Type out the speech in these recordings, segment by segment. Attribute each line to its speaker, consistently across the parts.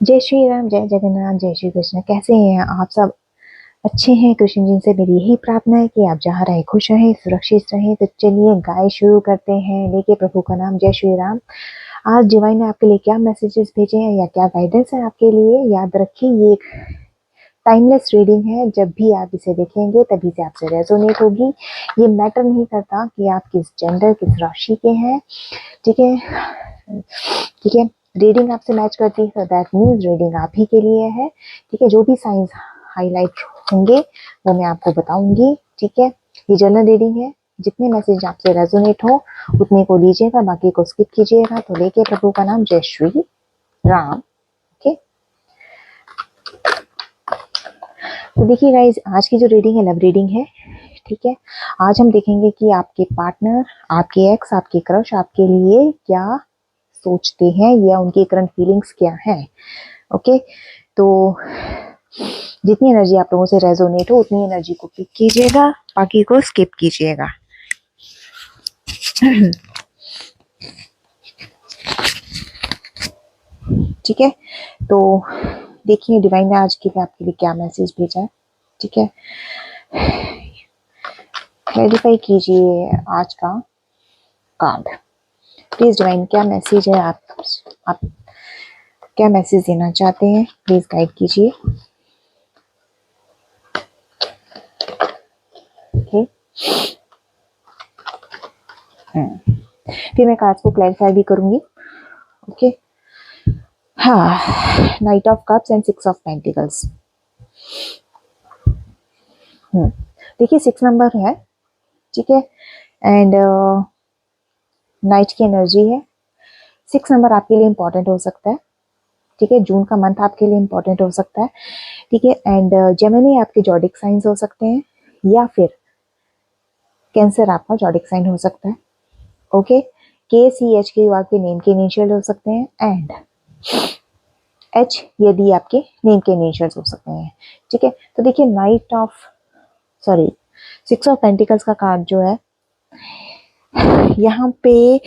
Speaker 1: जय श्री राम, जय जगन्नाथ, जय श्री कृष्ण। कैसे हैं आप सब? अच्छे हैं? कृष्ण जी से मेरी यही प्रार्थना है कि आप जहाँ रहे खुश रहें, सुरक्षित रहें। तो चलिए गाय शुरू करते हैं, लेके प्रभु का नाम। जय श्री राम। आज डिवाइन ने आपके लिए क्या मैसेजेस भेजे हैं या क्या गाइडेंस है आपके लिए, याद रखिए ये एक टाइमलेस रीडिंग है। जब भी आप इसे देखेंगे तभी से आपसे रेजोनेट होगी। ये मैटर नहीं करता कि आप किस जेंडर, किस राशि के हैं। ठीक है, ठीक है। रीडिंग आपसे मैच करती है तो दैट मीन्स रीडिंग आप ही के लिए है। ठीक है, जो भी साइंस हाईलाइट होंगे वो मैं आपको बताऊंगी। ठीक है, ये जनरल रीडिंग है। जितने मैसेज आपसे रेजोनेट हो उतने को लीजिएगा, बाकी को स्किप कीजिएगा। तो लेके प्रभु का नाम, जय श्री राम। ओके, तो देखिए गाइज, आज की जो रीडिंग है लव रीडिंग है। ठीक है, आज हम देखेंगे कि आपके पार्टनर, आपके एक्स, आपके क्रश आपके लिए क्या सोचते हैं या उनकी करंट फीलिंग्स क्या है। ओके, तो जितनी एनर्जी आप लोगों से रेजोनेट हो उतनी एनर्जी को पिक कीजिएगा, बाकी को स्किप कीजिएगा। ठीक है, तो देखिए डिवाइन ने आज के लिए आपके लिए क्या मैसेज भेजा है। ठीक है, क्लैरिफाई कीजिए आज का कार्ड। प्लीज डिवाइन, क्या मैसेज है, आप क्या मैसेज देना चाहते हैं, प्लीज गाइड कीजिए। ओके, फिर मैं कार्ड्स को क्लैरिफाई भी करूंगी। ओके, हाँ, night of cups and 6 of pentacles. देखिए 6 नंबर है। ठीक है, एंड नाइट की एनर्जी है। 6 नंबर आपके लिए इंपॉर्टेंट हो सकता है। ठीक है, जून का मंथ आपके लिए इंपॉर्टेंट हो सकता है। ठीक है, एंड जेमिनी आपके जॉडिक साइंस हो सकते हैं, या फिर कैंसर आपका जॉडिक साइन हो सकता है। ओके, के सी एच के आपके नेम के इनिशियल हो सकते हैं, एंड एच यदि आपके नेम के इनिशियल्स हो सकते हैं। ठीक है, तो देखिए night of sorry 6 of pentacles का कार्ड जो है यहाँ पे,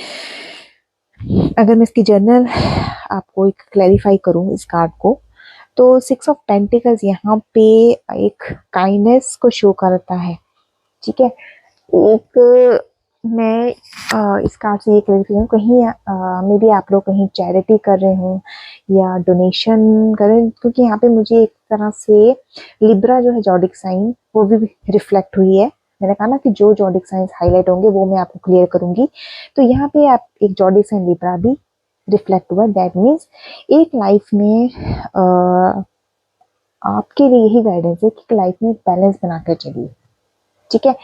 Speaker 1: अगर मैं इसकी जर्नल आपको एक क्लैरिफाई करूं इस कार्ड को, तो 6 ऑफ पेंटिकल्स यहाँ पे एक काइंडनेस को शो करता है। ठीक है, एक मैं इस कार्ड से ये क्लैरिफाई हूँ, कहीं मे बी आप लोग कहीं चैरिटी कर रहे हो या डोनेशन कर रहे हैं, क्योंकि यहाँ पे मुझे एक तरह से लिब्रा जो है जॉडिक साइन वो भी रिफ्लेक्ट हुई है। मैंने कहा ना कि जो जॉडिक साइंस हाईलाइट होंगे वो मैं आपको क्लियर करूंगी। तो यहाँ पे आप एक जॉडिक साइन लिब्रा भी रिफ्लेक्ट हुआ। दैट मीन्स एक लाइफ में आपके लिए यही गाइडेंस है कि लाइफ में एक बैलेंस बनाकर चलिए। ठीक है,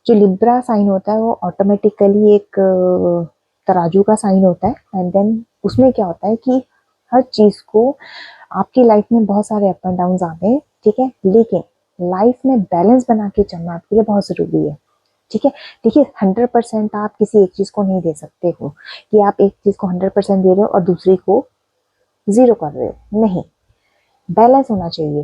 Speaker 1: जो लिब्रा साइन होता है वो ऑटोमेटिकली एक तराजू का साइन होता है, एंड देन उसमें क्या होता है कि हर चीज को आपकी लाइफ में बहुत सारे अप एंड डाउन आते हैं। ठीक है, लेकिन लाइफ में बैलेंस बना के चलना आपके लिए बहुत जरूरी है। ठीक है, देखिए 100% आप किसी एक चीज को नहीं दे सकते हो कि आप एक चीज को 100% दे रहे हो और दूसरी को 0 कर रहे हो। नहीं, बैलेंस होना चाहिए।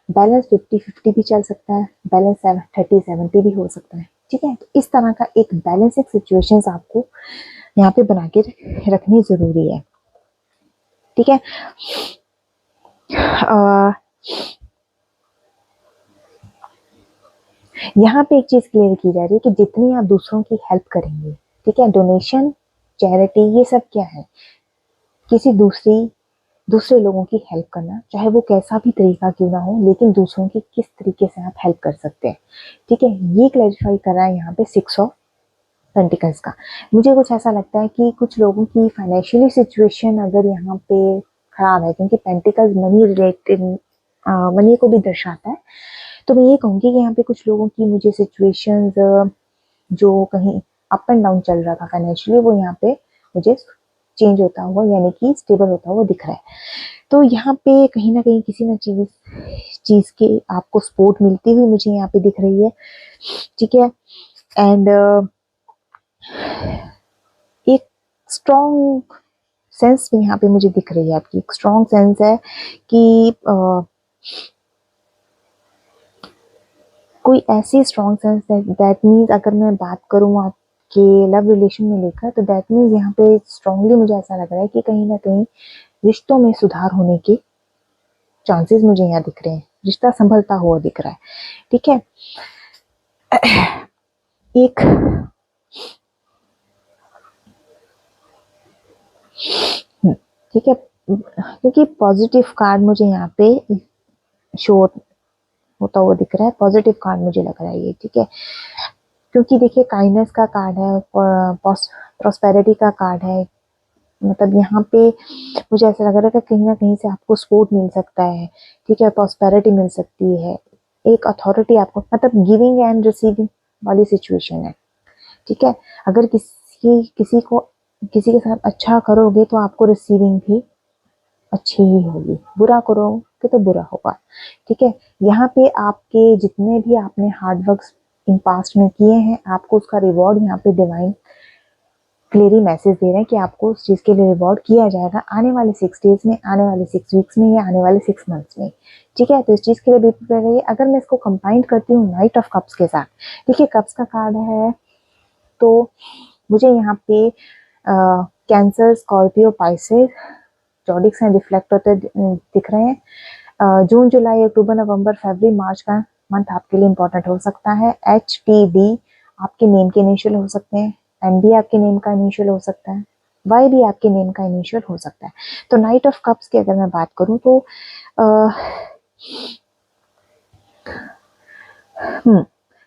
Speaker 1: बैलेंस 50-50 भी चल सकता है, बैलेंस 30-70 भी हो सकता है। ठीक है, तो इस तरह का एक बैलेंसिंग सिचुएशंस आपको यहाँ पे बना के रखनी जरूरी है। ठीक है, यहाँ पे एक चीज क्लियर की जा रही है कि जितनी आप दूसरों की हेल्प करेंगे, ठीक है, डोनेशन, चैरिटी, ये सब क्या है, किसी दूसरे लोगों की हेल्प करना, चाहे वो कैसा भी तरीका क्यों ना हो, लेकिन दूसरों की किस तरीके से आप हेल्प कर सकते हैं। ठीक है, ये क्लैरिफाई कर रहा है यहाँ पे 6 ऑफ पेंटिकल्स का। मुझे कुछ ऐसा लगता है कि कुछ लोगों की फाइनेंशियली सिचुएशन अगर यहाँ पे खराब है, क्योंकि पेंटिकल्स मनी रिलेटेड, मनी को भी दर्शाता है, तो मैं ये कहूँगी कि यहाँ पे कुछ लोगों की मुझे सिचुएशंस जो कहीं अप एंड डाउन चल रहा था फाइनेंशियली, वो यहाँ पे मुझे चेंज होता हुआ यानी कि स्टेबल होता हुआ दिख रहा है। तो यहाँ पे कहीं ना कहीं किसी न चीज की आपको सपोर्ट मिलती हुई मुझे यहाँ पे दिख रही है। ठीक है, एंड एक स्ट्रॉन्ग सेंस भी यहाँ पे मुझे दिख रही है। आपकी एक स्ट्रॉन्ग सेंस है कि कोई ऐसी स्ट्रॉन्ग सेंस दैट मीन्स, अगर मैं बात करूँ आपके लव रिलेशन में लेकर, तो दैट मीन्स यहाँ पे स्ट्रांगली मुझे ऐसा लग रहा है कि कहीं ना कहीं रिश्तों में सुधार होने के चांसेस मुझे यहाँ दिख रहे हैं, रिश्ता संभलता हुआ दिख रहा है। ठीक है, एक ठीक है, क्योंकि पॉजिटिव कार्ड मुझे यहाँ पे शो होता हुआ दिख रहा है, पॉजिटिव कार्ड मुझे लग रहा है ये। ठीक है, क्योंकि देखिए काइंडनेस का कार्ड है, प्रॉस्पेरिटी का कार्ड है, मतलब यहाँ पे मुझे ऐसा लग रहा है कि कहीं ना कहीं से आपको सपोर्ट मिल सकता है। ठीक है, प्रॉस्पेरिटी मिल सकती है, एक अथॉरिटी आपको, मतलब गिविंग एंड रिसीविंग वाली सिचुएशन है। ठीक है, अगर किसी के साथ अच्छा करोगे तो आपको रिसीविंग भी अच्छी ही होगी, बुरा करोगे तो बुरा होगा। ठीक है, यहाँ पे आपके जितने भी आपने हार्ड वर्क इन पास्ट में किए हैं, आपको उसका रिवॉर्ड यहाँ पे डिवाइन क्लियरली मैसेज दे रहे हैं कि आपको उस चीज़ के लिए रिवॉर्ड किया जाएगा आने वाले 6 डेज में, आने वाले 6 वीक्स में, या आने वाले 6 मंथ्स में। ठीक है, तो इस चीज़ के लिए भी प्रिपेयर रहिए। अगर मैं इसको कंबाइन करती हूँ नाइट ऑफ कप्स के साथ, देखिए कप्स का कार्ड है, तो मुझे यहाँ पे Cancer, Scorpio, Pisces, zodiacs and reflect होते दिख रहे हैं। जून, जुलाई, अक्टूबर, नवंबर, फरवरी, मार्च का मंथ आपके लिए इंपॉर्टेंट हो सकता है। HTD आपके नेम के इनिशियल हो सकते हैं, MB आपके नेम का इनिशियल हो सकता है, Y भी आपके नेम का इनिशियल हो सकता है। तो नाइट ऑफ कप्स की अगर मैं बात करूं तो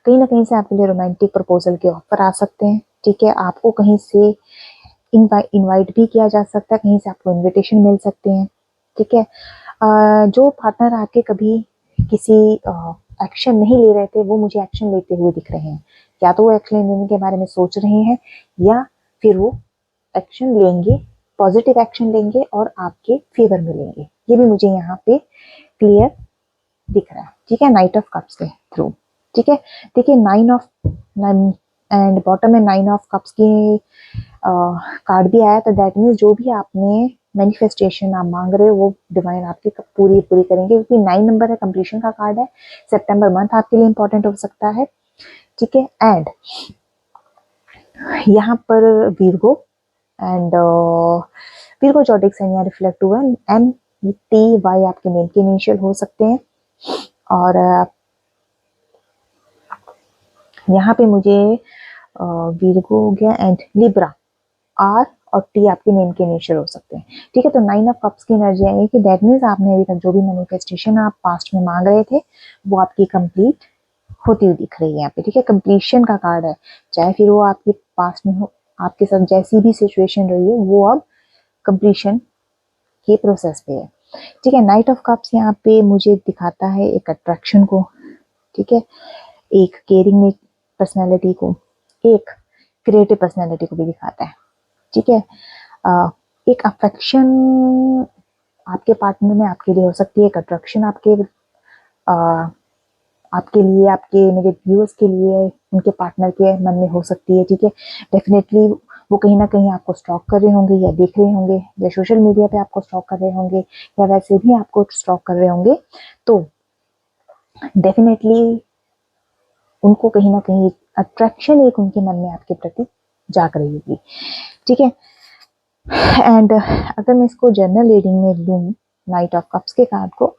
Speaker 1: कहीं ना कहीं से आपके लिए रोमांटिक प्रपोजल के ऑफर आ सकते हैं। ठीक है, आपको कहीं से इनवाइट भी किया जा सकता है, कहीं से आपको इनविटेशन मिल सकते हैं। ठीक है, जो पार्टनर आपके कभी किसी एक्शन नहीं ले रहे थे, वो मुझे एक्शन लेते हुए दिख रहे हैं। या तो वो एक्शन लेने के बारे में सोच रहे हैं, या फिर वो एक्शन लेंगे, पॉजिटिव एक्शन लेंगे और आपके फेवर में लेंगे। ये भी मुझे यहाँ पे क्लियर दिख रहा है। ठीक है, नाइट ऑफ कप्स के थ्रू। ठीक है, देखिए 9 एंड बॉटम में 9 ऑफ कप्स की कार्ड भी आया, तो दैट मीन्स जो भी आपने मैनिफेस्टेशन आप मांग रहे हो वो डिवाइन आपकी पूरी करेंगे, क्योंकि 9 नंबर है, कंप्लीशन का कार्ड है। सितंबर मंथ आपके लिए इंपॉर्टेंट हो सकता है। ठीक है, एंड यहाँ पर वीरगो एंड वीरगो जॉडिक साइन यहाँ रिफ्लेक्ट हुआ है। MTY आपके नेम के इनिशियल हो सकते हैं, और यहाँ पे मुझे वीरगो हो गया एंड लिब्रा, R और T आपके नेम के इनिशियल हो सकते हैं। ठीक है, तो 9 ऑफ कप्स की एनर्जी आई कि दैट मीन्स आपने अभी तक जो भी मैनिफेस्टेशन आप पास्ट में मांग रहे थे वो आपकी कंप्लीट होती हुई दिख रही है यहाँ पे। ठीक है, कंप्लीशन का कार्ड है, चाहे फिर वो आपके पास्ट में हो, आपके साथ जैसी भी सिचुएशन रही है वो अब कंप्लीशन के प्रोसेस पे है। ठीक है, नाइट ऑफ कप्स यहाँ पे मुझे दिखाता है एक अट्रैक्शन को। ठीक है, एक केयरिंग पर्सनैलिटी को, एक क्रिएटिव पर्सनैलिटी को भी दिखाता है। ठीक है, एक अफेक्शन आपके पार्टनर में आपके लिए हो सकती है, एक अट्रैक्शन आपके लिए, आपके मेरे व्यूअर्स के लिए उनके पार्टनर के मन में हो सकती है। ठीक है, डेफिनेटली वो कहीं ना कहीं आपको स्टॉक कर रहे होंगे, या देख रहे होंगे, या सोशल मीडिया पे आपको स्टॉक कर रहे होंगे, या वैसे भी आपको स्टॉक कर रहे होंगे। तो डेफिनेटली उनको कहीं ना कहीं अट्रैक्शन एक उनके मन में आपके प्रति जाग रही होगी। ठीक है, एंड अगर मैं इसको जनरल रीडिंग में लूँ नाइट ऑफ कप्स के कार्ड को,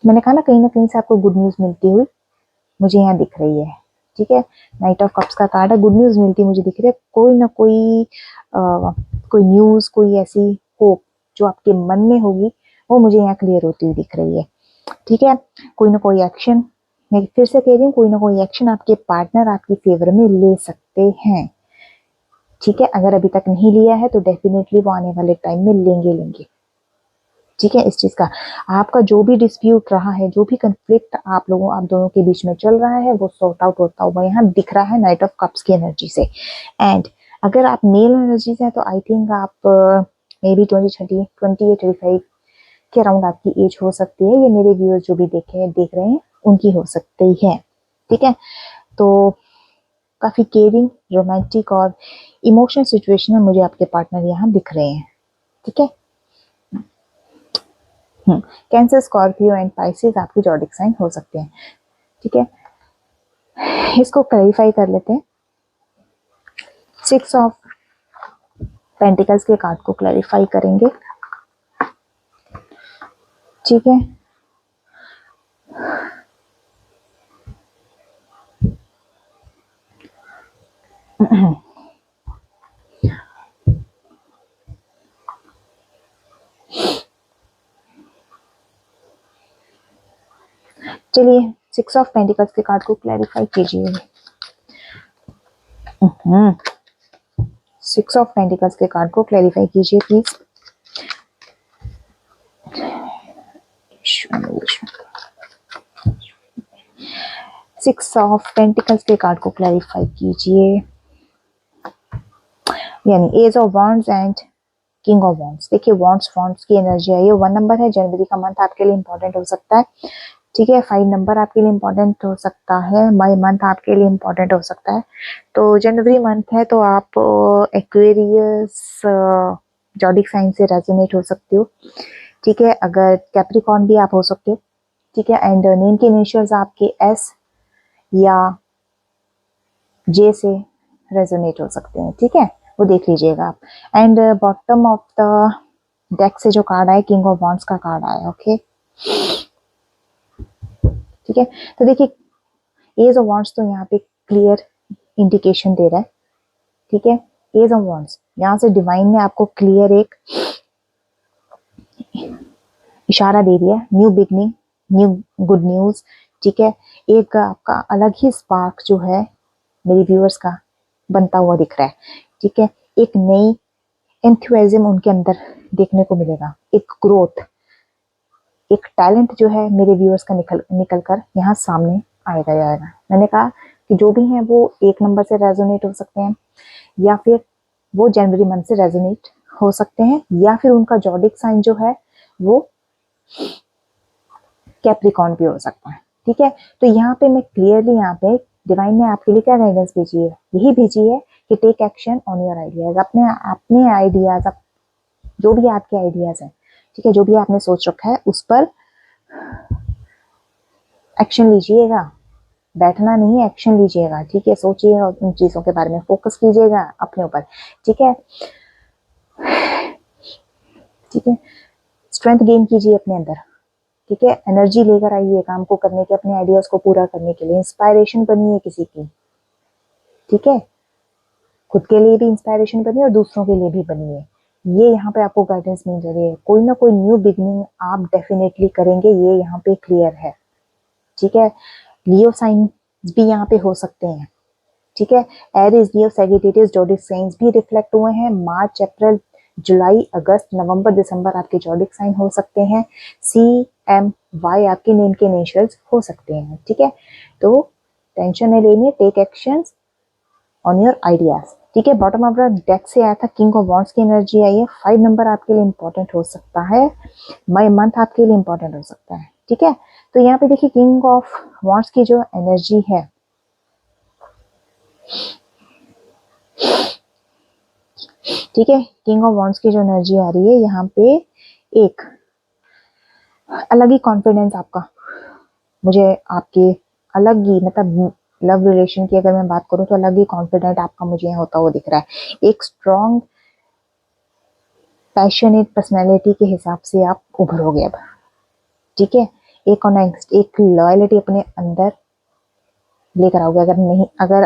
Speaker 1: मैंने कहा ना कहीं से आपको गुड न्यूज़ मिलती हुई मुझे यहाँ दिख रही है। ठीक है, नाइट ऑफ कप्स का कार्ड है, गुड न्यूज़ मिलती मुझे दिख रही है, कोई ना कोई न्यूज़, कोई ऐसी होप जो आपके मन में होगी वो मुझे यहाँ क्लियर होती हुई दिख रही है। ठीक है, कोई ना कोई एक्शन, मैं फिर से कह रही हूँ, कोई ना कोई एक्शन आपके पार्टनर आपकी फेवर में ले सकते हैं। ठीक है, अगर अभी तक नहीं लिया है तो डेफिनेटली वो आने वाले टाइम में लेंगे। ठीक है, इस चीज का आपका जो भी डिस्प्यूट रहा है, जो भी कंफ्लिक्ट आप दोनों के बीच में चल रहा है, वो सॉर्ट आउट होता हुआ यहाँ दिख रहा है नाइट ऑफ कप्स की एनर्जी से। एंड अगर आप मेल एनर्जी से हैं तो आई थिंक आप मे बी 28-35 के अराउंड आपकी एज हो सकती है। ये मेरे व्यूअर्स जो भी देख रहे हैं उनकी हो सकती है। ठीक है, तो काफी केयरिंग, रोमांटिक और इमोशनल सिचुएशन में मुझे आपके पार्टनर यहाँ दिख रहे हैं। ठीक है, कैंसर, स्कॉर्पियो एंड पाइसेस आपके जॉडिक साइन हो सकते हैं। ठीक है, इसको क्लैरिफाई कर लेते हैं। 6 ऑफ पेंटिकल्स के कार्ड को क्लैरिफाई करेंगे। ठीक है। चलिए 6 ऑफ पेंटिकल्स के कार्ड को क्लैरिफाई कीजिए। 6 ऑफ पेंटिकल्स के कार्ड को क्लैरिफाई कीजिए प्लीज। 6 ऑफ पेंटिकल्स के कार्ड को क्लैरिफाई कीजिए। यानी ace of wands and king of wands. देखिए वॉन्ड्स की एनर्जी है, ये 1 नंबर है, जनवरी का मंथ आपके लिए इंपॉर्टेंट हो सकता है। ठीक है, 5 नंबर आपके लिए इंपॉर्टेंट हो सकता है, मई मंथ आपके लिए इंपॉर्टेंट हो सकता है। तो जनवरी मंथ है तो आप एक्वेरियस जॉडिक साइन से रेजोनेट हो सकते हो। ठीक है, अगर कैप्रिकॉर्न भी आप हो सकते हो। ठीक है, एंड नेम के इनिशियल्स आपके एस या जे से रेजोनेट हो सकते हैं। ठीक है, वो देख लीजिएगा आप। And bottom of the deck से जो कार्ड आया, किंग ऑफ वॉन्ड्स का कार्ड आया। ओके, ठीक है, तो देखिए एज ऑफ वॉन्ड्स तो यहाँ पे क्लियर इंडिकेशन दे रहा है। ठीक है, एज ऑफ वॉन्ड्स यहाँ से डिवाइन ने आपको क्लियर एक इशारा दे दिया, new beginning, new good news. ठीक है, एक आपका अलग ही स्पार्क जो है मेरे व्यूअर्स का बनता हुआ दिख रहा है। ठीक है, एक नई एंथुसियाज्म उनके अंदर देखने को मिलेगा, एक ग्रोथ, एक टैलेंट जो है मेरे व्यूअर्स का निकल कर यहाँ सामने जाएगा। मैंने कहा कि जो भी हैं वो 1 नंबर से रेजोनेट हो सकते हैं, या फिर वो जनवरी मंथ से रेजोनेट हो सकते हैं, या फिर उनका जॉडिक साइन जो है वो कैप्रिकॉर्न भी हो सकता है। ठीक है, तो यहाँ पे मैं क्लियरली यहाँ पे डिवाइन ने आपके लिए क्या गाइडेंस भेजी है, यही भेजी है कि take action on your ideas. अपने आइडियाज, जो भी आपके आइडियाज हैं, ठीक है, जो भी आपने सोच रखा है उस पर एक्शन लीजिएगा। बैठना नहीं, एक्शन लीजिएगा। ठीक है, सोचिएगा उन चीजों के बारे में, फोकस कीजिएगा अपने ऊपर। ठीक है, ठीक है, स्ट्रेंथ गेन कीजिए अपने अंदर। ठीक है, एनर्जी लेकर आइए काम को करने के, अपने आइडियाज को पूरा करने के लिए। इंस्पायरेशन बनिए किसी की। ठीक है, खुद के लिए भी इंस्पायरेशन बनिए और दूसरों के लिए भी बनिए। ये यहाँ पे आपको गाइडेंस मिल रही है। कोई ना कोई न्यू बिगनिंग आप डेफिनेटली करेंगे, ये यहाँ पे क्लियर है। ठीक है, लियो साइन भी यहाँ पे हो सकते हैं। ठीक है, Aries, Leo, Sagittarius, zodiac science भी रिफ्लेक्ट हुए हैं। मार्च, अप्रैल, जुलाई, अगस्त, नवंबर, दिसंबर आपके जॉडिक साइन हो सकते हैं। CMY आपके नेम के इनिशियल्स हो सकते हैं। ठीक है, तो टेंशन नहीं लेनी है, take action on your ideas. ठीक है, बॉटम ऑफ द डेक से आया था किंग ऑफ वॉन्ड्स की एनर्जी आई है। 5 नंबर आपके लिए इंपॉर्टेंट हो सकता है, मई मंथ आपके लिए इंपॉर्टेंट हो सकता है। ठीक है, तो यहाँ पे देखिए किंग ऑफ वॉन्ड्स की जो एनर्जी है, ठीक है, किंग ऑफ वॉन्ड्स की जो एनर्जी आ रही है यहाँ पे, एक अलग ही कॉन्फिडेंस आपका, मुझे आपके अलग ही, मतलब लव रिलेशन की अगर मैं बात करूँ तो अलग ही कॉन्फिडेंट आपका मुझे यहाँ होता हुआ दिख रहा है। एक स्ट्रॉन्ग पैशनेट पर्सनैलिटी के हिसाब से आप उभरोगे अब। ठीक है, एक ऑनेस्ट, एक लॉयलिटी अपने अंदर लेकर आओगे। अगर नहीं, अगर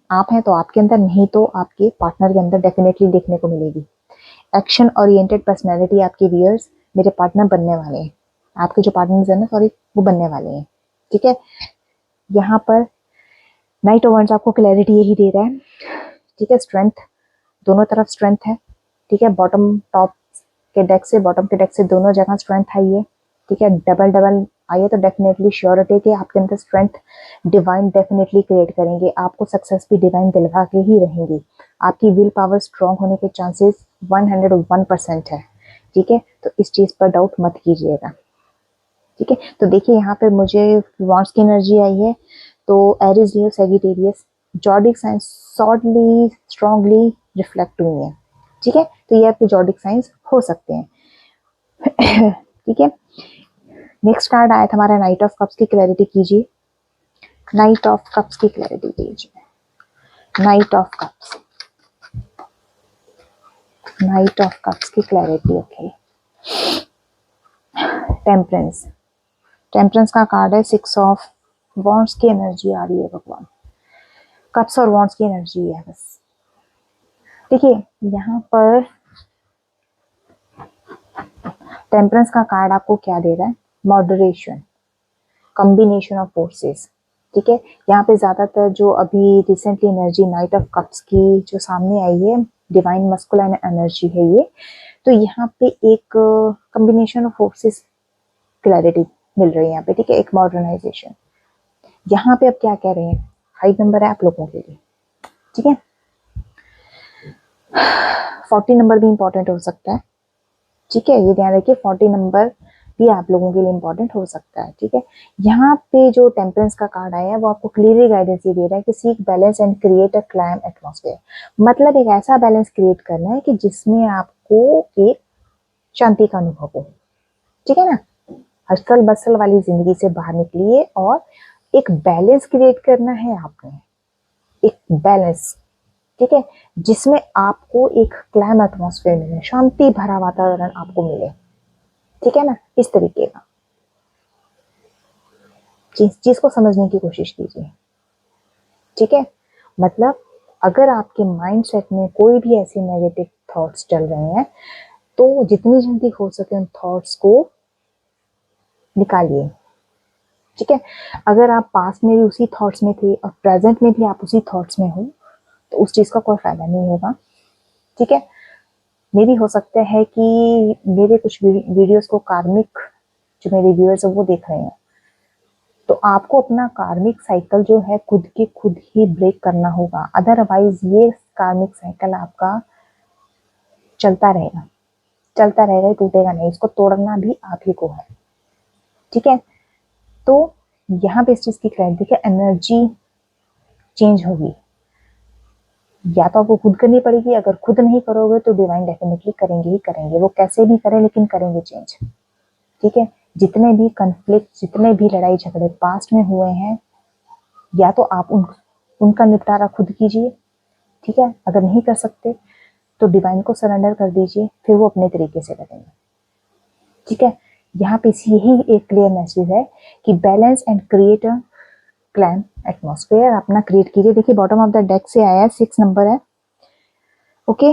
Speaker 1: आप हैं तो आपके अंदर, नहीं तो आपके पार्टनर के अंदर डेफिनेटली देखने को मिलेगी। एक्शन ओरिएंटेड पर्सनैलिटी आपके व्यूअर्स मेरे पार्टनर बनने वाले हैं, आपके जो पार्टनर्स हैं ना, सॉरी, वो बनने वाले हैं। ठीक है, यहाँ पर नाइट ऑफ वंड्स आपको क्लैरिटी यही दे रहा है। ठीक है, स्ट्रेंथ, दोनों तरफ स्ट्रेंथ है। ठीक है, बॉटम टॉप के डेक से, बॉटम के डेक से दोनों जगह स्ट्रेंथ आई है। ठीक है, डबल डबल आई है तो डेफिनेटली श्योरिटी कि आपके अंदर स्ट्रेंथ डिवाइन डेफिनेटली क्रिएट करेंगे। आपको सक्सेस भी डिवाइन दिलवा के ही रहेंगी। आपकी विल पावर स्ट्रांग होने के चांसेस 101% है। ठीक है, तो इस चीज पर डाउट मत कीजिएगा। ठीक है, तो देखिए यहाँ पे मुझे वॉन्ड्स की एनर्जी आई है, तो Aries, Leo, Sagittarius, zodiac signs shortly strongly reflect हुई है। ठीक है, तो ये आपके जॉडिक साइंस हो सकते हैं। ठीक है, नेक्स्ट कार्ड आया था हमारा नाइट ऑफ कप्स की क्लैरिटी कीजिए। नाइट ऑफ कप्स की क्लैरिटी कीजिए। Night of cups, knight of cups की क्लैरिटी। ओके, टेम्परेंस, टेम्परेंस का कार्ड है 6 ऑफ वॉन्ड्स की एनर्जी आ रही है भगवान, कप्स और वॉन्ड्स की एनर्जी है बस। देखिए यहाँ पर टेम्परेंस का कार्ड आपको क्या दे रहा है, मॉडरेशन, कॉम्बिनेशन ऑफ फोर्सेस, ठीक है। यहाँ पे ज्यादातर जो अभी recently energy night of cups की जो सामने आई है, डिवाइन मस्कुलाइन एनर्जी है ये, तो यहाँ पे एक कॉम्बिनेशन ऑफ फोर्सेस क्लैरिटी मिल रही है यहाँ पे, ठीक है, एक मॉडर्नाइजेशन। यहाँ पे अब क्या कह रहे हैं, 5 नंबर है आप लोगों के लिए, ठीक है। 40 नंबर भी इंपॉर्टेंट हो सकता है, ठीक है, ये ध्यान रखिए 40 नंबर भी आप लोगों के लिए इंपॉर्टेंट हो सकता है, ठीक है। यहाँ पे जो टेम्परेंस का कार्ड आया है वो आपको क्लियरली गाइडेंस ये दे रहा है कि seek balance and create a climb atmosphere, मतलब एक ऐसा बैलेंस क्रिएट करना है कि जिसमें आपको एक शांति का अनुभव हो, ठीक है ना। हसल बसल वाली जिंदगी से बाहर निकलिए और एक बैलेंस क्रिएट करना है आपने, एक बैलेंस, ठीक है, जिसमें आपको एक क्लाइम एटमॉस्फेयर मिले, शांति भरा वातावरण आपको मिले, ठीक है ना, इस तरीके का चीज को समझने की कोशिश कीजिए, ठीक है। मतलब अगर आपके माइंड सेट में कोई भी ऐसे नेगेटिव थॉट्स चल रहे हैं तो जितनी जल्दी हो सके उन थॉट्स को निकालिए, ठीक है। अगर आप पास्ट में भी उसी थॉट्स में थे और प्रेजेंट में भी आप उसी थॉट्स में हो तो उस चीज का कोई फायदा नहीं होगा, ठीक है। मे भी हो सकता है कि मेरे कुछ वीडियोस को कार्मिक जो मेरे व्यूअर्स है वो देख रहे हैं, तो आपको अपना कार्मिक साइकिल जो है खुद के खुद ही ब्रेक करना होगा, अदरवाइज ये कार्मिक साइकिल आपका चलता रहेगा, चलता रहेगा, टूटेगा नहीं, इसको तोड़ना भी आप ही को है, ठीक है। तो यहाँ पे इस चीज की क्लैरिटी है, एनर्जी चेंज होगी, या तो आपको खुद करनी पड़ेगी, अगर खुद नहीं करोगे तो डिवाइन डेफिनेटली करेंगे ही करेंगे, वो कैसे भी करें लेकिन करेंगे चेंज, ठीक है। जितने भी कन्फ्लिक्ट, जितने भी लड़ाई झगड़े पास्ट में हुए हैं, या तो आप उनका निपटारा खुद कीजिए, ठीक है, अगर नहीं कर सकते तो डिवाइन को सरेंडर कर दीजिए, फिर वो अपने तरीके से करेंगे, ठीक है। यहाँ पे यही एक क्लियर मैसेज है कि balance and create a calm atmosphere अपना क्रिएट कीजिए। देखिए बॉटम ऑफ द डेक से आया है 6 नंबर है, ओके।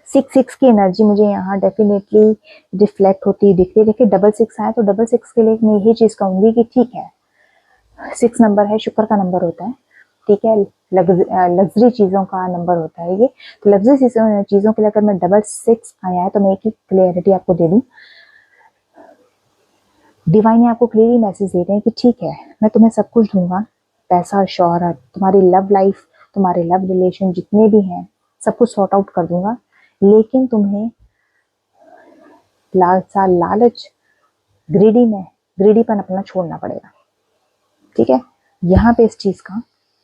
Speaker 1: 6 की एनर्जी मुझे यहाँ डेफिनेटली रिफ्लेक्ट होती दिख रही है। देखिए 6 आया तो 6 के लिए मैं यही चीज कहूंगी कि ठीक है, 6 नंबर है, शुक्र का नंबर होता है, ठीक है, लग्जरी चीजों का नंबर होता है ये, तो लग्जरी चीजों के लिए अगर मैं 6 आया है तो मैं एक ही क्लियरिटी आपको दे दूं, डिवाइन आपको क्लियरली मैसेज दे रहे हैं कि ठीक है मैं तुम्हें सब कुछ दूंगा, पैसा, शोहरत, तुम्हारी लव लाइफ, तुम्हारे लव रिलेशन जितने भी हैं सब कुछ सॉर्ट आउट कर दूंगा, लेकिन तुम्हें लालसा, लालच, ग्रीडीपन अपना छोड़ना पड़ेगा, ठीक है। यहाँ पे इस चीज का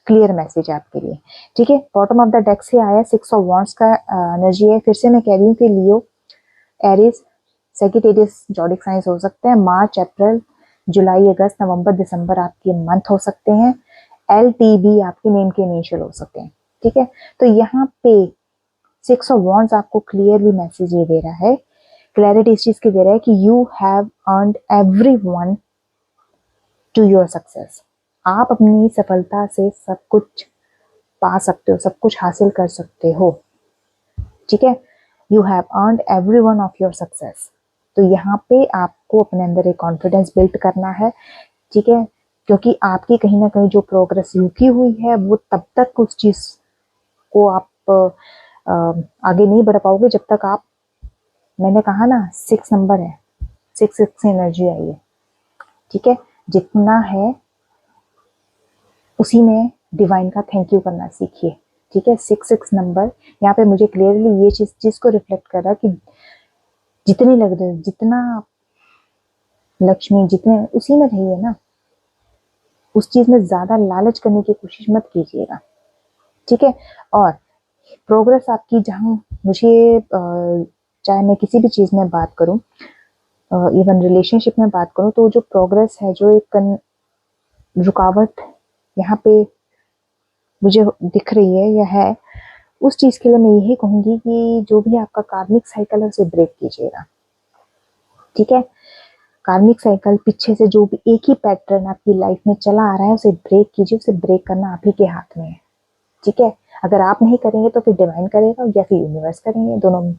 Speaker 1: क्लियर मैसेज है आपके लिए, ठीक है। बॉटम ऑफ द डेक से आया 6 ऑफ वॉन्ड्स का एनर्जी है, फिर से मैं कह रही हूँ कि लियो, एरिस, सेजिटेरियस जॉडिक साइंस हो सकते हैं, मार्च, अप्रैल, जुलाई, अगस्त, नवंबर, दिसंबर आपके मंथ हो सकते हैं, LTB आपके नेम के इनिशियल हो सकते हैं, ठीक है। तो यहाँ पे 6 ऑफ वॉन्ड्स आपको क्लियरली मैसेज ये दे रहा है, क्लैरिटी इस चीज की दे रहा है कि you have earned everyone to your success, आप अपनी सफलता से सब कुछ पा सकते हो, सब कुछ हासिल कर सकते हो, ठीक है। You have earned everyone of your success, तो यहाँ पे आपको अपने अंदर एक कॉन्फिडेंस बिल्ड करना है, ठीक है, क्योंकि आपकी कहीं ना कहीं जो प्रोग्रेस रुकी हुई है वो तब तक उस चीज को आप आगे नहीं बढ़ पाओगे जब तक आप, मैंने कहा ना 6 नंबर है, 6 से एनर्जी आई है, ठीक है। जितना है उसी में डिवाइन का थैंक यू करना सीखिए, ठीक है। 6 नंबर यहाँ पे मुझे क्लियरली ये चीज को रिफ्लेक्ट कर रहा है कि जितनी लग रही, जितना लक्ष्मी जितने उसी में रही है ना, उस चीज में ज्यादा लालच करने की कोशिश मत कीजिएगा, ठीक है। और प्रोग्रेस आपकी जहाँ मुझे चाहे मैं किसी भी चीज में बात करूं, इवन रिलेशनशिप में बात करूं, तो जो प्रोग्रेस है, जो एक रुकावट यहाँ पे मुझे दिख रही है या है, उस चीज के लिए मैं यही कहूंगी कि जो भी आपका कार्मिक साइकिल है उसे ब्रेक कीजिएगा, ठीक है। कार्मिक साइकिल पीछे से जो भी एक ही पैटर्न आपकी लाइफ में चला आ रहा है उसे ब्रेक कीजिए, उसे ब्रेक करना आप ही के हाथ में है। ठीक है, अगर आप नहीं करेंगे तो फिर डिवाइन करेगा या फिर यूनिवर्स करेंगे, दोनों में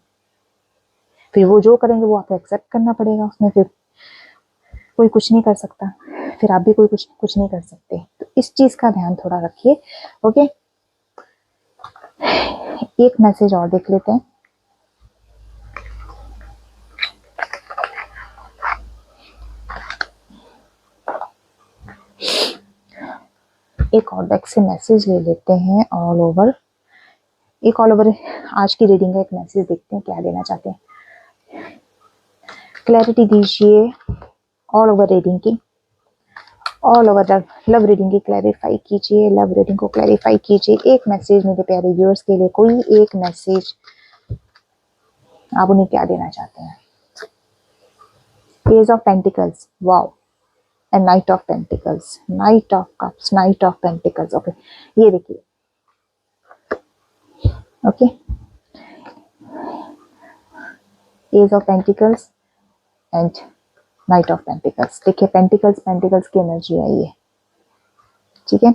Speaker 1: फिर वो जो करेंगे वो आपको एक्सेप्ट करना पड़ेगा, उसमें फिर कोई कुछ नहीं कर सकता, फिर आप भी कोई कुछ नहीं कर सकते। तो इस चीज का ध्यान थोड़ा रखिए। ओके, एक मैसेज और देख लेते हैं। एक और डेक से मैसेज ले लेते हैं ऑल ओवर। एक ऑल ओवर आज की रीडिंग का एक मैसेज देखते हैं क्या देना चाहते हैं। क्लैरिटी दीजिए ऑल ओवर रीडिंग की, ऑल ओवर लव रीडिंग की क्लैरिफाई कीजिए, लव रीडिंग को क्लैरिफाई कीजिए। एक मैसेज मेरे प्यारे व्यूअर्स के लिए, कोई एक मैसेज, आप उन्हें क्या देना चाहते हैं। Page of pentacles, wow, and knight of pentacles, knight of cups, knight of pentacles. Okay, ये देखिए। Okay, ace of pentacles and knight of pentacles. देखिए पेंटिकल्स, पेंटिकल्स की एनर्जी आई है। ठीक है,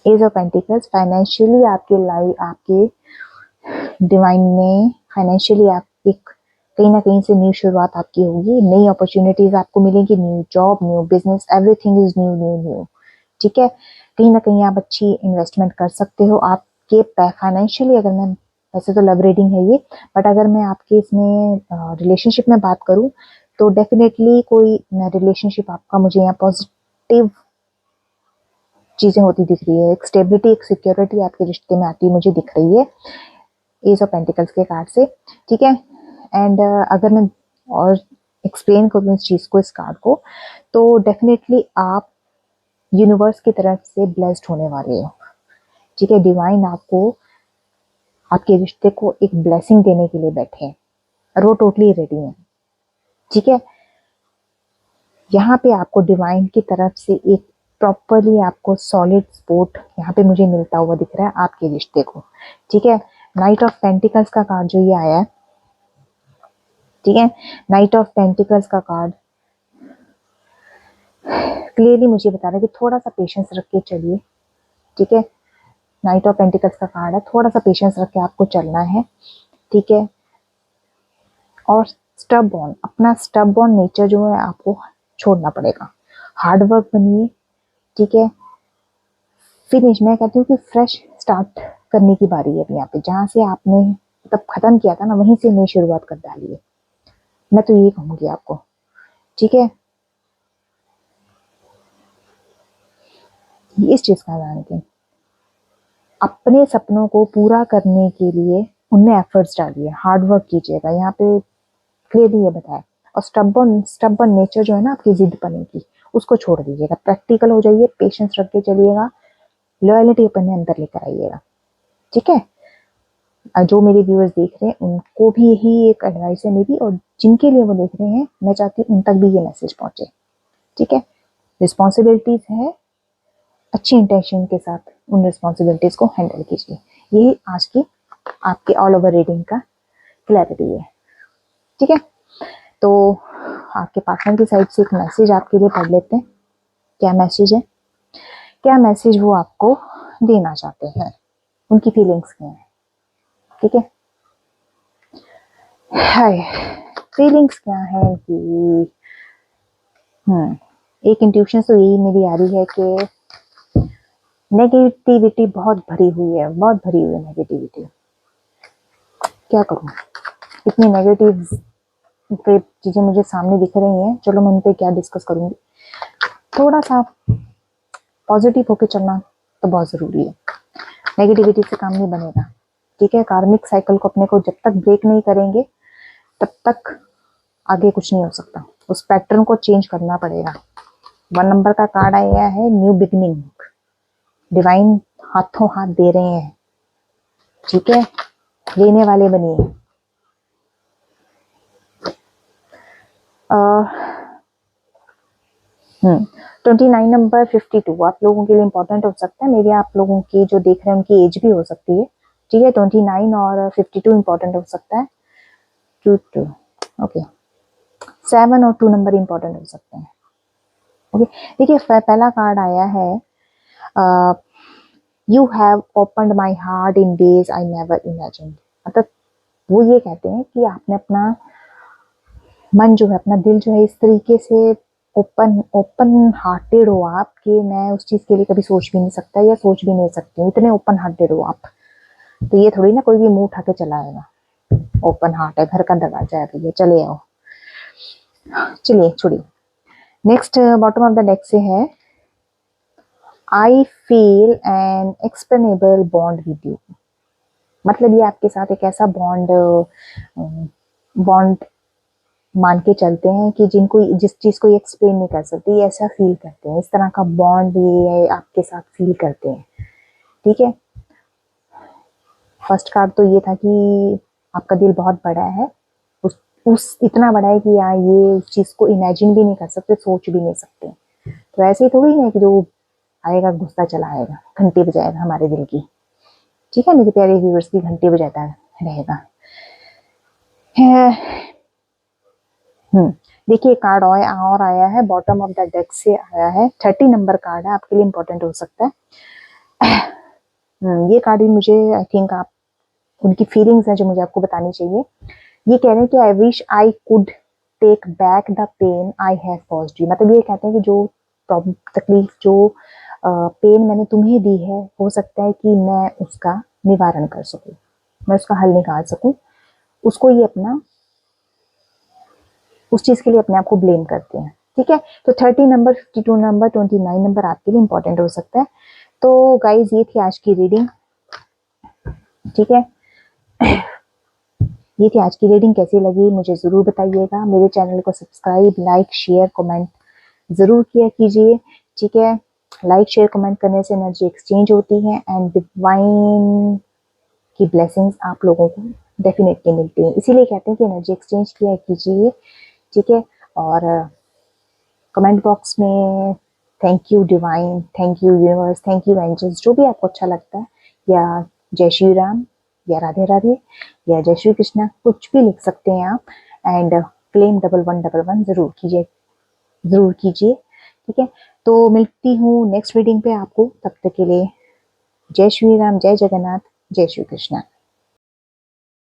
Speaker 1: एज ऑफ पेंटिकल्स, फाइनेंशियली आपके लाइफ, आपके डिवाइन ने फाइनेंशियली आप एक कहीं ना कहीं से न्यू शुरुआत आपकी होगी, नई अपॉर्चुनिटीज आपको मिलेंगी, new job, new business, everything is new new new. ठीक है, कहीं ना कहीं आप अच्छी इन्वेस्टमेंट कर सकते हो आपके फाइनेंशियली। अगर मैं, वैसे तो लव रीडिंग है ये, बट अगर मैं आपके इसमें रिलेशनशिप में बात करूं तो डेफिनेटली कोई रिलेशनशिप आपका मुझे यहाँ पॉजिटिव चीजें होती दिख रही है, एक स्टेबिलिटी, एक सिक्योरिटी आपके रिश्ते में आती मुझे दिख रही है एज ऑफ पेंटिकल्स के कार्ड से। ठीक है, एंड अगर मैं और एक्सप्लेन करूँ इस चीज को, इस कार्ड को, तो डेफिनेटली आप यूनिवर्स की तरफ से ब्लेस्ड होने वाले हो। ठीक है, डिवाइन आपको, आपके रिश्ते को एक ब्लेसिंग देने के लिए बैठे हैं और वो टोटली रेडी है। ठीक है, यहाँ पे आपको डिवाइन की तरफ से एक प्रॉपरली आपको सॉलिड सपोर्ट यहाँ पे मुझे मिलता हुआ दिख रहा है आपके रिश्ते को। ठीक है, नाइट ऑफ पेंटिकल्स का कार्ड जो ये आया है, ठीक है, नाइट ऑफ पेंटिकल्स का कार्ड क्लियरली मुझे बता रहा है कि थोड़ा सा पेशेंस रख के चलिए। ठीक है, नाइट ऑफ पेंटिकल्स का कार्ड है, थोड़ा सा पेशेंस रख के आपको चलना है। ठीक है, और स्टबबॉर्न, अपना स्टबबॉर्न नेचर जो है आपको छोड़ना पड़ेगा, हार्ड वर्क बनिए। ठीक है, फिनिश, मैं कहती हूँ कि फ्रेश स्टार्ट करने की बारी है अभी यहाँ पे, जहाँ से आपने तब खत्म किया था ना वहीं से नई शुरुआत कर डाली है, मैं तो ये कहूंगी आपको। ठीक है, इस चीज का ध्यान रखें, अपने सपनों को पूरा करने के लिए उनमें एफर्ट्स डालिए, हार्ड वर्क कीजिएगा, यहाँ पे क्लियरली ये बताया। और स्टबबॉर्न, स्टबबॉर्न नेचर जो है ना आपकी जिद पने की, उसको छोड़ दीजिएगा, प्रैक्टिकल हो जाइए, पेशेंस रख के चलिएगा, लॉयलिटी अपने अंदर लेकर आइएगा। ठीक है, जो मेरे व्यूअर्स देख रहे हैं उनको भी यही एक एडवाइस है मेरी, और जिनके लिए वो देख रहे हैं मैं चाहती हूँ उन तक भी ये मैसेज पहुंचे। ठीक है, रिस्पॉन्सिबिलिटीज है, अच्छी इंटेंशन के साथ उन रिस्पॉन्सिबिलिटीज को हैंडल कीजिए। यही आज की आपके ऑल ओवर रीडिंग का क्लैरिटी है। ठीक है, तो आपके पार्टनर की साइड से एक मैसेज आपके लिए पढ़ लेते हैं। क्या मैसेज है, क्या मैसेज वो आपको देना चाहते हैं, उनकी फीलिंग्स क्या है। ठीक है, हाय, फीलिंग्स क्या है कि एक इंट्यूशन तो यही मेरी आ रही है कि नेगेटिविटी बहुत भरी हुई है, बहुत भरी हुई है नेगेटिविटी। क्या करूं, इतनी नेगेटिव चीजें मुझे सामने दिख रही हैं, चलो मैं उन पे क्या डिस्कस करूंगी। थोड़ा सा पॉजिटिव होके चलना तो बहुत जरूरी है, नेगेटिविटी से काम नहीं बनेगा। ठीक है, कार्मिक साइकिल को अपने को जब तक ब्रेक नहीं करेंगे तब तक आगे कुछ नहीं हो सकता, उस पैटर्न को चेंज करना पड़ेगा। 1 नंबर का कार्ड आया है न्यू बिगिनिंग, डिवाइन हाथों हाथ दे रहे हैं। ठीक है, लेने वाले बनिए। 29 नंबर 52 आप लोगों के लिए इंपॉर्टेंट हो सकता है, मेरे आप लोगों की जो देख रहे हैं उनकी एज भी हो सकती है। ठीक है, 29 और 52 इंपॉर्टेंट हो सकता है। 2 2, ओके 7 और 2 नंबर इंपॉर्टेंट हो सकते हैं। ओके देखिए पहला कार्ड आया है you have opened my heart in ways I never imagined. मतलब वो ये कहते हैं कि आपने अपना मन जो है, अपना दिल जो है इस तरीके से ओपन ओपन हार्टेड हो आप कि मैं उस चीज के लिए कभी सोच भी नहीं सकता या सोच भी नहीं सकती हूँ, इतने ओपन हार्टेड हो आप। तो ये थोड़ी ना कोई भी मुंह उठा के चला आएगा, ओपन हार्ट है, घर का दरवाजा है, भैया चले आओ। चलिए छोड़िए। Next bottom of the deck से है I feel an explainable bond with you. मतलब ये आपके साथ एक ऐसा बॉन्ड मान के चलते हैं कि जिनको जिस चीज को एक्सप्लेन नहीं कर सकते, ये ऐसा फील करते हैं, इस तरह का बॉन्ड ये आपके साथ फील करते हैं। ठीक है, फर्स्ट कार्ड तो ये था कि आपका दिल बहुत बड़ा है, उस इतना बड़ा है कि यार ये उस चीज को इमेजिन भी नहीं कर सकते, सोच भी नहीं सकते। तो ऐसे ही थोड़ी ना कि जो आएगा घुसता चला आएगा, घंटी बजाएगा हमारे दिल की। ठीक है मेरे प्यारे व्यूअर्स की घंटी बजाता रहेगा। देखिए कार्ड और आया है बॉटम ऑफ द डेक से आया है 30 नंबर कार्ड है, आपके लिए इंपॉर्टेंट हो सकता है। ये कार्ड भी मुझे आई थिंक आप उनकी फीलिंग्स हैं जो मुझे आपको बतानी चाहिए। ये कह रहे हैं कि I wish I could take back the pain I have caused you. मतलब ये कहते हैं कि जो तकलीफ जो पेन मैंने तुम्हें दी है, हो सकता है कि मैं उसका निवारण कर सकूं, मैं उसका हल निकाल सकूं। उसको ये अपना उस चीज के लिए अपने आप को ब्लेम करते हैं। ठीक है, तो 30 नंबर, 52 नंबर, 29 नंबर आपके लिए इंपॉर्टेंट हो सकता है। तो गाइज ये थी आज की रीडिंग। ठीक है, ये थी आज की रीडिंग। कैसी लगी मुझे जरूर बताइएगा। मेरे चैनल को सब्सक्राइब, लाइक, शेयर, कमेंट जरूर किया कीजिए। ठीक है, लाइक शेयर कमेंट करने से एनर्जी एक्सचेंज होती है एंड डिवाइन की ब्लेसिंग्स आप लोगों को डेफिनेटली मिलती है, इसीलिए कहते हैं कि एनर्जी एक्सचेंज किया कीजिए। ठीक है, और कमेंट बॉक्स में thank you divine, thank you universe, thank you angels, जो भी आपको अच्छा लगता है, या जय श्री राम, या राधे राधे, या जय श्री कृष्णा, कुछ भी लिख सकते हैं आप। एंड क्लेम 1111 जरूर कीजिए, जरूर कीजिए। ठीक है, तो मिलती हूँ नेक्स्ट रीडिंग पे आपको, तब तक के लिए जय श्री राम, जय जगन्नाथ, जय श्री कृष्णा।